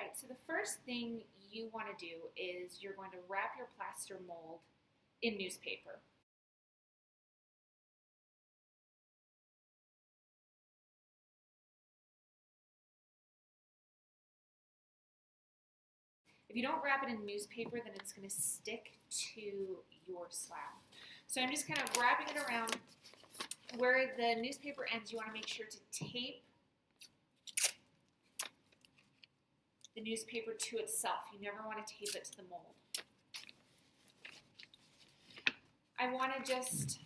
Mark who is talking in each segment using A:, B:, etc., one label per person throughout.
A: right, so the first thing you want to do is you're going to wrap your plaster mold in newspaper. If you don't wrap it in newspaper, then it's going to stick to your slab. So I'm just kind of wrapping it around. Where the newspaper ends, you want to make sure to tape the newspaper to itself. You never want to tape it to the mold. I want to just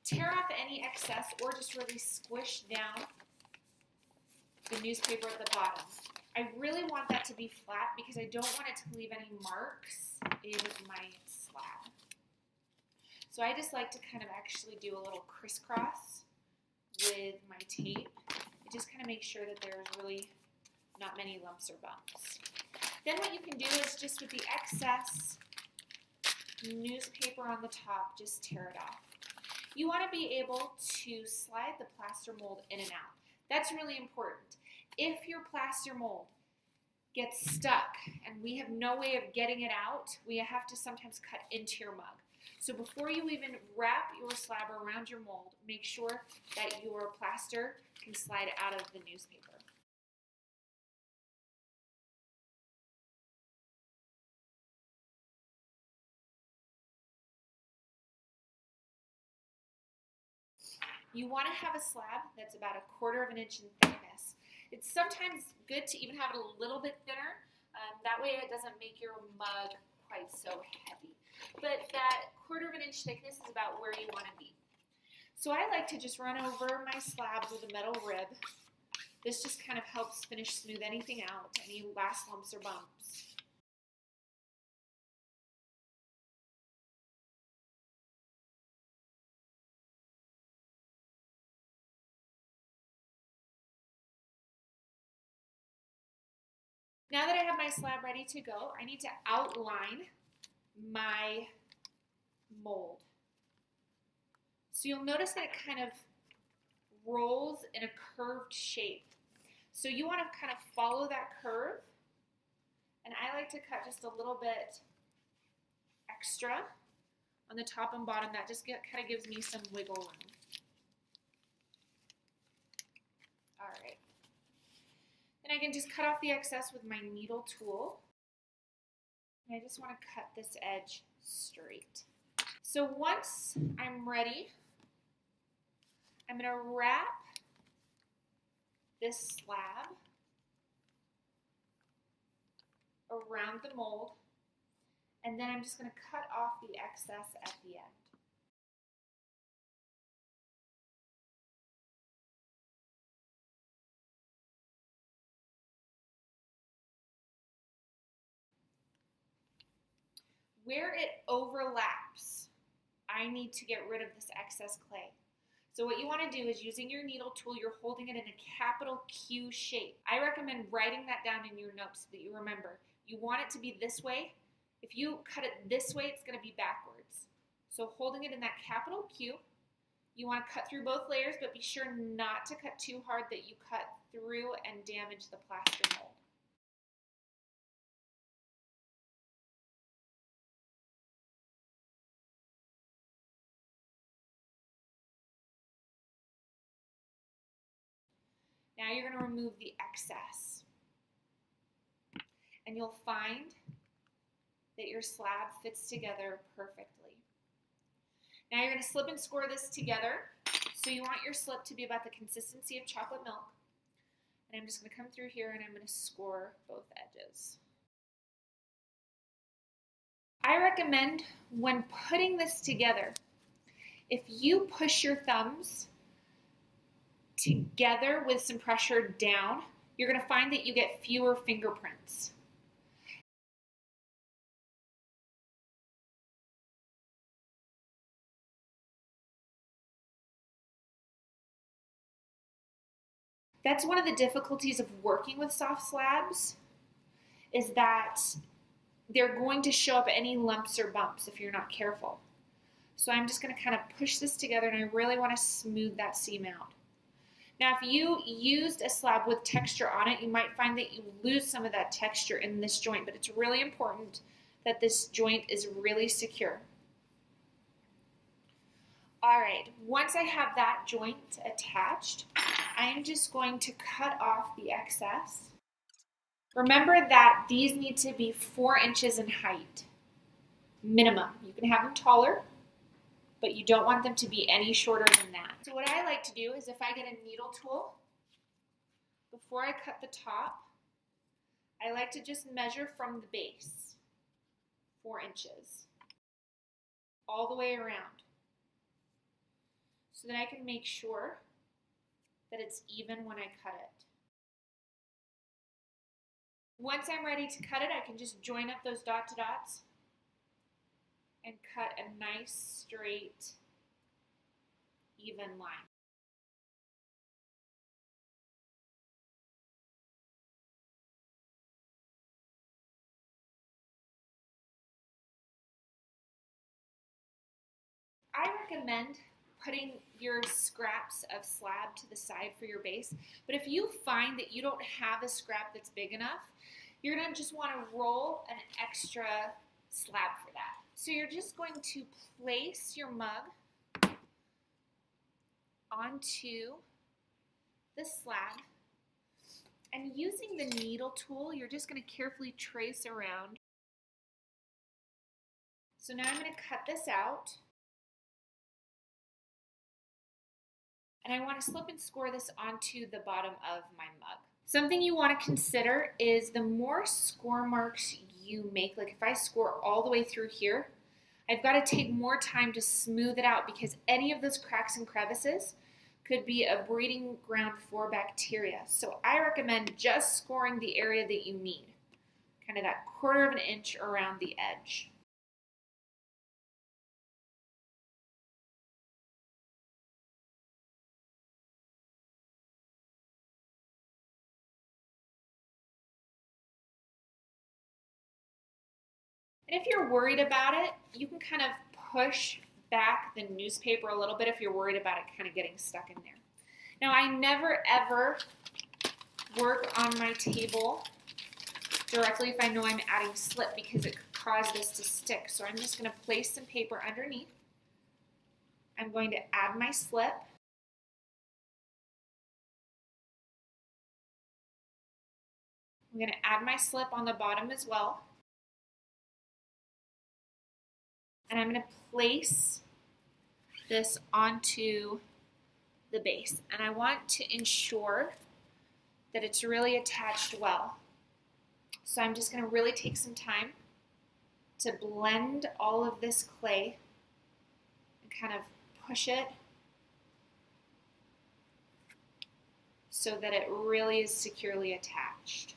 A: tear off any excess or just really squish down the newspaper at the bottom. I really want that to be flat because I don't want it to leave any marks in my slab. So I just like to kind of actually do a little crisscross with my tape. It just kind of makes sure that there's really not many lumps or bumps. Then what you can do is just with the excess newspaper on the top, just tear it off. You want to be able to slide the plaster mold in and out. That's really important. If your plaster mold gets stuck and we have no way of getting it out, we have to sometimes cut into your mug. So before you even wrap your slab around your mold, make sure that your plaster can slide out of the newspaper. You want to have a slab that's about 1/4 inch in thickness. It's sometimes good to even have it a little bit thinner. That way it doesn't make your mug quite so heavy. But that 1/4 inch thickness is about where you want to be. So I like to just run over my slabs with a metal rib. This just kind of helps finish smooth anything out, any last lumps or bumps. Now that I have my slab ready to go, I need to outline my mold. So you'll notice that it kind of rolls in a curved shape. So you want to kind of follow that curve, and I like to cut just a little bit extra on the top and bottom. That just kind of gives me some wiggle room. All right. Then I can just cut off the excess with my needle tool. And I just want to cut this edge straight. So once I'm ready, I'm going to wrap this slab around the mold, and then I'm just going to cut off the excess at the end. Where it overlaps, I need to get rid of this excess clay. So what you want to do is using your needle tool, you're holding it in a capital Q shape. I recommend writing that down in your notes so that you remember. You want it to be this way. If you cut it this way, it's going to be backwards. So holding it in that capital Q, you want to cut through both layers, but be sure not to cut too hard that you cut through and damage the plaster mold. Now you're going to remove the excess. And you'll find that your slab fits together perfectly. Now you're going to slip and score this together. So you want your slip to be about the consistency of chocolate milk. And I'm just going to come through here and I'm going to score both edges. I recommend when putting this together, if you push your thumbs together with some pressure down, you're going to find that you get fewer fingerprints. That's one of the difficulties of working with soft slabs, is that they're going to show up any lumps or bumps if you're not careful. So I'm just going to kind of push this together, and I really want to smooth that seam out. Now, if you used a slab with texture on it, you might find that you lose some of that texture in this joint, but it's really important that this joint is really secure. All right, once I have that joint attached, I'm just going to cut off the excess. Remember that these need to be 4 inches in height, minimum. You can have them taller, but you don't want them to be any shorter than that. So what I like to do is if I get a needle tool, before I cut the top, I like to just measure from the base, 4 inches, all the way around, so that I can make sure that it's even when I cut it. Once I'm ready to cut it, I can just join up those dot to dots and cut a nice, straight, even line. I recommend putting your scraps of slab to the side for your base, but if you find that you don't have a scrap that's big enough, you're going to just want to roll an extra slab for that. So you're just going to place your mug onto the slab, and using the needle tool, you're just going to carefully trace around. So now I'm going to cut this out. And I want to slip and score this onto the bottom of my mug. Something you want to consider is the more score marks you make, like if I score all the way through here, I've got to take more time to smooth it out because any of those cracks and crevices could be a breeding ground for bacteria. So I recommend just scoring the area that you need, kind of that 1/4 of an inch around the edge. And if you're worried about it, you can kind of push back the newspaper a little bit if you're worried about it kind of getting stuck in there. Now, I never ever work on my table directly if I know I'm adding slip because it could cause this to stick. So I'm just going to place some paper underneath. I'm going to add my slip. I'm going to add my slip on the bottom as well. And I'm going to place this onto the base. And I want to ensure that it's really attached well. So I'm just going to really take some time to blend all of this clay and kind of push it so that it really is securely attached.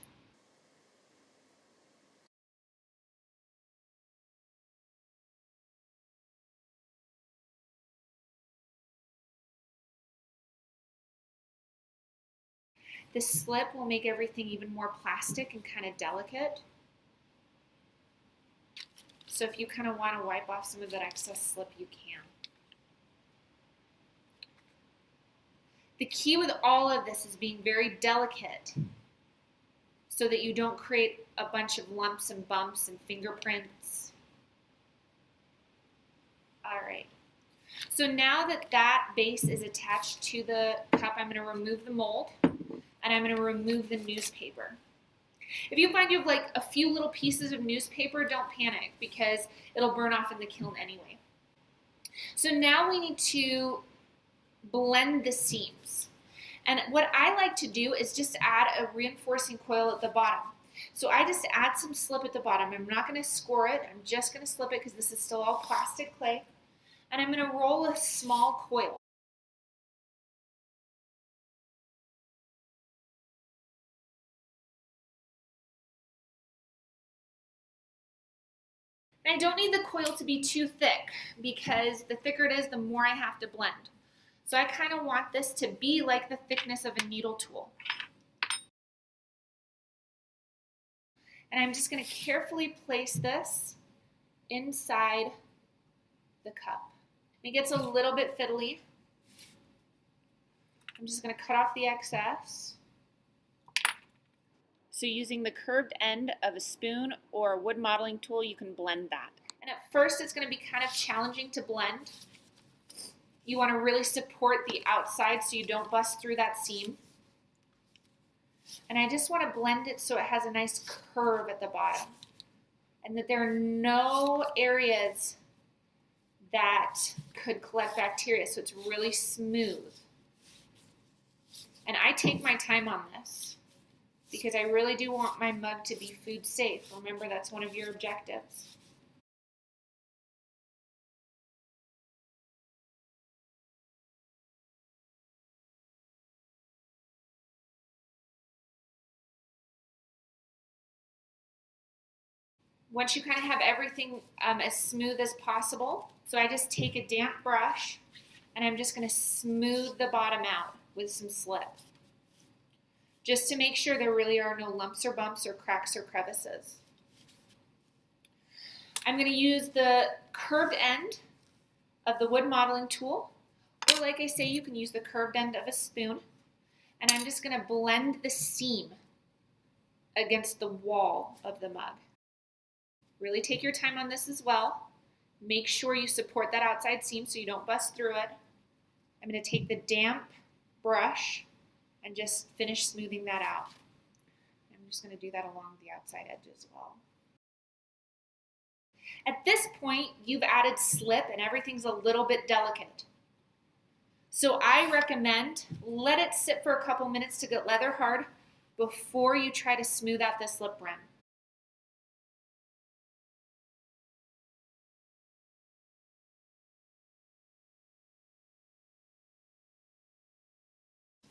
A: This slip will make everything even more plastic and kind of delicate. So if you kind of want to wipe off some of that excess slip, you can. The key with all of this is being very delicate so that you don't create a bunch of lumps and bumps and fingerprints. All right. So now that that base is attached to the cup, I'm going to remove the mold. And I'm going to remove the newspaper. If you find you have like a few little pieces of newspaper, don't panic because it'll burn off in the kiln anyway. So now we need to blend the seams. And what I like to do is just add a reinforcing coil at the bottom. So I just add some slip at the bottom. I'm not going to score it. I'm just going to slip it because this is still all plastic clay. And I'm going to roll a small coil. And I don't need the coil to be too thick because the thicker it is, the more I have to blend. So I kind of want this to be like the thickness of a needle tool. And I'm just going to carefully place this inside the cup. It gets a little bit fiddly. I'm just going to cut off the excess. So using the curved end of a spoon or a wood modeling tool, you can blend that. And at first it's going to be kind of challenging to blend. You want to really support the outside so you don't bust through that seam. And I just want to blend it so it has a nice curve at the bottom. And that there are no areas that could collect bacteria, so it's really smooth. And I take my time on this because I really do want my mug to be food safe. Remember, that's one of your objectives. Once you kind of have everything as smooth as possible, so I just take a damp brush and I'm just going to smooth the bottom out with some slip, just to make sure there really are no lumps or bumps or cracks or crevices. I'm going to use the curved end of the wood modeling tool, or like I say, you can use the curved end of a spoon, and I'm just going to blend the seam against the wall of the mug. Really take your time on this as well. Make sure you support that outside seam so you don't bust through it. I'm going to take the damp brush and just finish smoothing that out. I'm just going to do that along the outside edge as well. At this point, you've added slip and everything's a little bit delicate. So I recommend let it sit for a couple minutes to get leather hard before you try to smooth out this lip rim.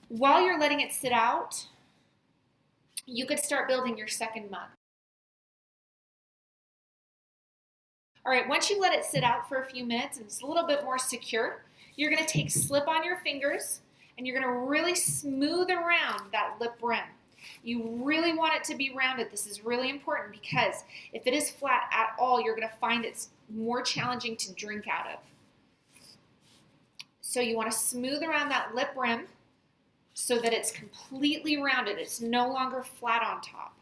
A: While you're letting it sit out, you could start building your second mug. All right, once you let it sit out for a few minutes and it's a little bit more secure, you're going to take slip on your fingers and you're going to really smooth around that lip rim. You really want it to be rounded. This is really important because if it is flat at all, you're going to find it's more challenging to drink out of. So you want to smooth around that lip rim so that it's completely rounded. It's no longer flat on top.